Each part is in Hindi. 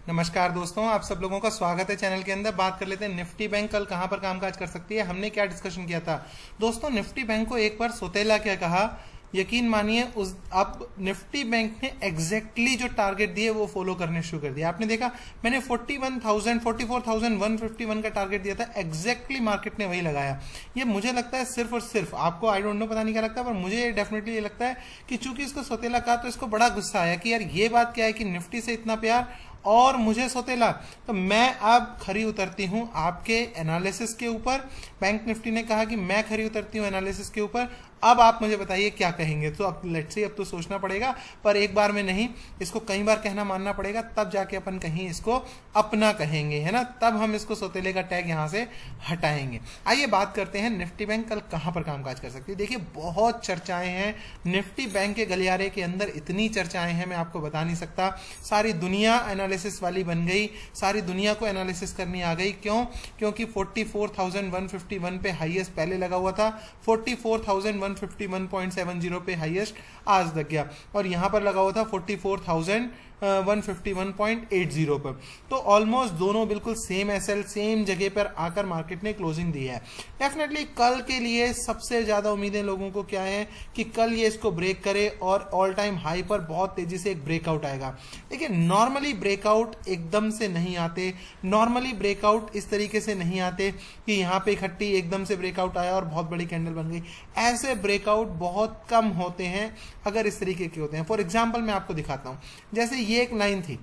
नमस्कार दोस्तों, आप सब लोगों का स्वागत है चैनल के अंदर। बात कर लेते हैं निफ्टी बैंक कल कहां पर कामकाज कर सकती है। हमने क्या डिस्कशन किया था दोस्तों, निफ्टी बैंक को एक बार सोतेला क्या कहा, यकीन मानिए उस अब निफ्टी बैंक ने एग्जैक्टली जो टारगेट दिए वो फॉलो करने शुरू कर दिया। आपने देखा मैंने 44,151 का टारगेट दिया था, एग्जैक्टली मार्केट ने वही लगाया। ये मुझे लगता है सिर्फ और सिर्फ आपको, आई डोंट नो पता नहीं क्या लगता है, पर मुझे डेफिनेटली ये लगता है कि चूंकि इसको सोतेला कहा तो इसको बड़ा गुस्सा आया कि यार ये बात क्या है कि निफ्टी से इतना प्यार और मुझे सोतेला। तो मैं अब खरी उतरती हूं आपके एनालिसिस के ऊपर। बैंक निफ्टी ने कहा कि मैं खरी उतरती हूं एनालिसिस के ऊपर। अब आप मुझे बताइए क्या कहेंगे। तो अब लेट्स सी, अब तो सोचना पड़ेगा, पर एक बार में नहीं, इसको कई बार कहना मानना पड़ेगा, तब जाके अपन कहीं इसको अपना कहेंगे, है ना। तब हम इसको सोतेले का टैग यहां से हटाएंगे। आइए बात करते हैं निफ्टी बैंक कल कहां पर कामकाज कर सकती है। देखिए बहुत चर्चाएं हैं निफ्टी बैंक के गलियारे के अंदर, इतनी चर्चाएं हैं मैं आपको बता नहीं सकता। सारी दुनिया एनालिसिस वाली बन गई, सारी दुनिया को एनालिसिस करनी आ गई। क्यों? क्योंकि 44,151 पे हाईएस्ट पहले लगा हुआ था, 44,151.70 पे हाईएस्ट आज लग गया, और यहां पर लगा हुआ था 44,151.80 पर। तो ऑलमोस्ट दोनों बिल्कुल सेम एसएल, सेम जगह पर आकर मार्केट ने क्लोजिंग दी है। डेफिनेटली कल के लिए सबसे ज्यादा उम्मीदें लोगों को क्या है कि कल ये इसको ब्रेक करे और ऑल टाइम हाई पर बहुत तेजी से एक ब्रेकआउट आएगा। देखिए नॉर्मली ब्रेकआउट एकदम से नहीं आते, नॉर्मली ब्रेकआउट इस तरीके से नहीं आते कि यहां पे इकट्ठी एकदम से ब्रेकआउट आया और बहुत बड़ी कैंडल बन गई। ऐसे ब्रेकआउट बहुत कम होते हैं अगर इस तरीके के होते हैं। फॉर एग्जांपल मैं आपको दिखाता हूं, जैसे ये एक लाइन थी,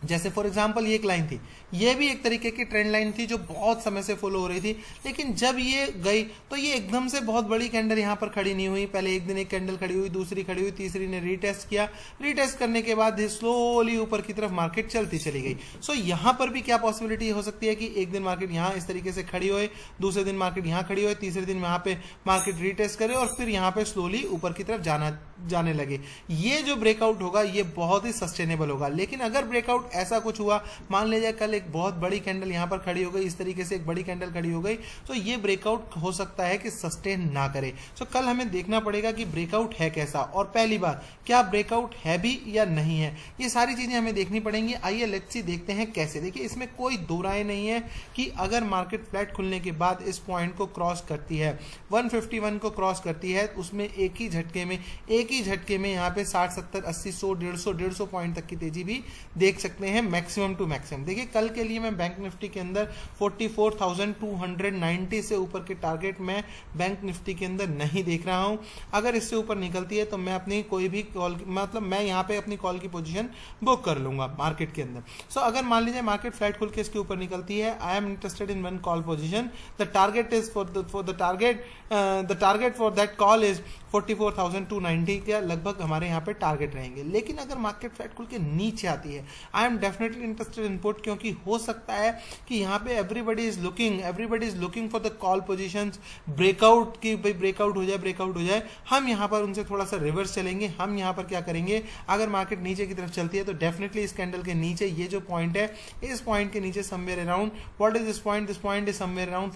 जैसे फॉर एग्जांपल ये एक लाइन थी, ये भी एक तरीके की ट्रेंड लाइन थी जो बहुत समय से फॉलो हो रही थी। लेकिन जब ये गई तो ये एकदम से बहुत बड़ी कैंडल यहां पर खड़ी नहीं हुई। पहले एक दिन एक कैंडल खड़ी हुई, दूसरी खड़ी हुई, तीसरी ने रीटेस्ट किया, रीटेस्ट करने के बाद स्लोली ऊपर की तरफ मार्केट चलती चली गई। सो यहां पर भी क्या पॉसिबिलिटी हो सकती है कि एक दिन मार्केट यहां इस तरीके से खड़ी होए, दूसरे दिन मार्केट यहां खड़ी होए, तीसरे दिन वहां पे मार्केट रीटेस्ट करे और फिर यहां पे स्लोली ऊपर की तरफ जाने लगे। ये जो ब्रेकआउट होगा ये बहुत ही सस्टेनेबल होगा। लेकिन अगर ब्रेकआउट ऐसा कुछ हुआ, मान लीजिए कल एक बहुत बड़ी कैंडल यहां पर खड़ी हो गई, इस तरीके से एक बड़ी कैंडल खड़ी हो गई, तो ये ब्रेकआउट हो सकता है कि सस्टेन ना करे। सो कल हमें देखना पड़ेगा कि ब्रेकआउट है कैसा, और पहली बात क्या ब्रेकआउट है भी या नहीं है, ये सारी चीजें हमें देखनी पड़ेंगी। आइए लेट्स सी देखते हैं कैसे। देखिए इसमें कोई दो राय नहीं है कि अगर मार्केट फ्लैट खुलने के बाद इस पॉइंट को क्रॉस करती है, 151 को क्रॉस करती है, उसमें एक ही झटके में यहाँ पे 60, 70, 80, 100, 150 पॉइंट तक की तेजी भी देख सकते हैं, मैक्सिमम टू मैक्सिमम। देखिए कल के लिए मैं बैंक निफ्टी के अंदर 44,290 से ऊपर के टारगेट मैं बैंक निफ्टी के अंदर नहीं देख रहा हूं। अगर इससे ऊपर निकलती है तो मैं अपनी कोई भी कॉल, मतलब मैं यहां पे अपनी कॉल की पोजीशन बुक कर लूंगा मार्केट के अंदर। सो अगर मान लीजिए मार्केट फ्लैट खुल के इसके ऊपर निकलती है, I am interested in one call position. The target is the target for that call is 44,290 के लगभग हमारे यहाँ पे टारगेट रहेंगे। लेकिन अगर मार्केट फ्लैट खुल के नीचे आती है, I am definitely interested in put, क्योंकि हो सकता है कि यहाँ पे everybody is looking for the call positions. Breakout की भाई ब्रेकआउट हो जाए, हम यहाँ पर उनसे थोड़ा सा रिवर्स चलेंगे। हम यहाँ पर क्या करेंगे, अगर मार्केट नीचे की तरफ चलती है तो डेफिनेटली इस कैंडल के नीचे ये जो पॉइंट है, इस पॉइंट के नीचे somewhere around, what is this point is somewhere around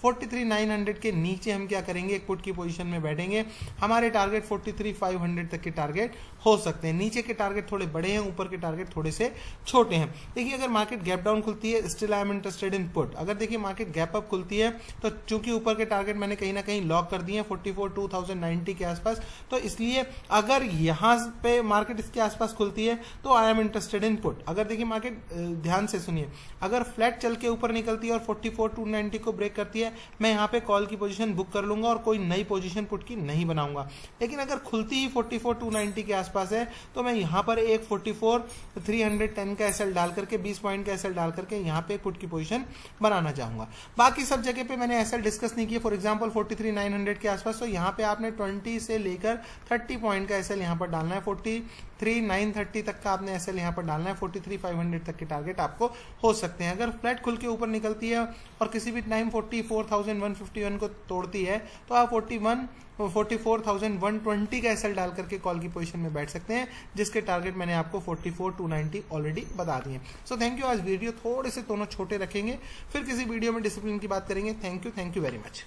43,900 के नीचे हम क्या करेंगे, एक पुट की पोजीशन में बैठेंगे। हमारे टारगेट 43,500 तक के टारगेट हो सकते हैं। नीचे के टारगेट थोड़े बड़े हैं, ऊपर के टारगेट थोड़े से छोटे हैं। देखिए अगर मार्केट गैप डाउन खुलती है, still I am interested in put. अगर देखिए मार्केट गैप अप खुलती है तो चूंकि ऊपर के टारगेट मैंने कहीं ना कहीं लॉक कर दिए हैं 44,290 के आसपास, तो इसलिए अगर यहां पे मार्केट इसके आसपास खुलती है तो I am interested in put. अगर देखिए मार्केट, ध्यान से सुनिए, अगर फ्लैट चल के ऊपर निकलती है और 44,290 को ब्रेक करती है, मैं यहाँ पे कॉल की पोजीशन बुक कर लूंगा और कोई नई पोजीशन पुट की नहीं बनाऊंगा। लेकिन अगर खुलती ही 44,290 के आसपास है तो मैं यहाँ पर एक 44,310 का एसएल डाल करके, 20 पॉइंट का एसएल डाल करके यहाँ पे पुट की पोजीशन बनाना चाहूंगा। बाकी सब जगह पे मैंने एसएल डिस्कस नहीं किया। फॉर एग्जांपल 43,900 के आसपास, तो यहाँ पे आपने 20 से लेकर 30 पॉइंट का एसएल यहाँ पर डालना है। 43,930 तक का आपने एसएल यहाँ पर डालना है। 43,500 तक के टारगेट आपको हो सकते हैं। अगर फ्लैट खुल के ऊपर निकलती है और किसी भी टाइम 44,151 को तोड़ती है तो आप 44,120 का एसएल डाल करके कॉल की पोजीशन में बैठ सकते हैं, जिसके टारगेट मैंने आपको 44,290 ऑलरेडी बता दिए। So thank you. आज वीडियो थोड़े से दोनों छोटे रखेंगे, फिर किसी वीडियो में डिसिप्लिन की बात करेंगे। Thank you very much.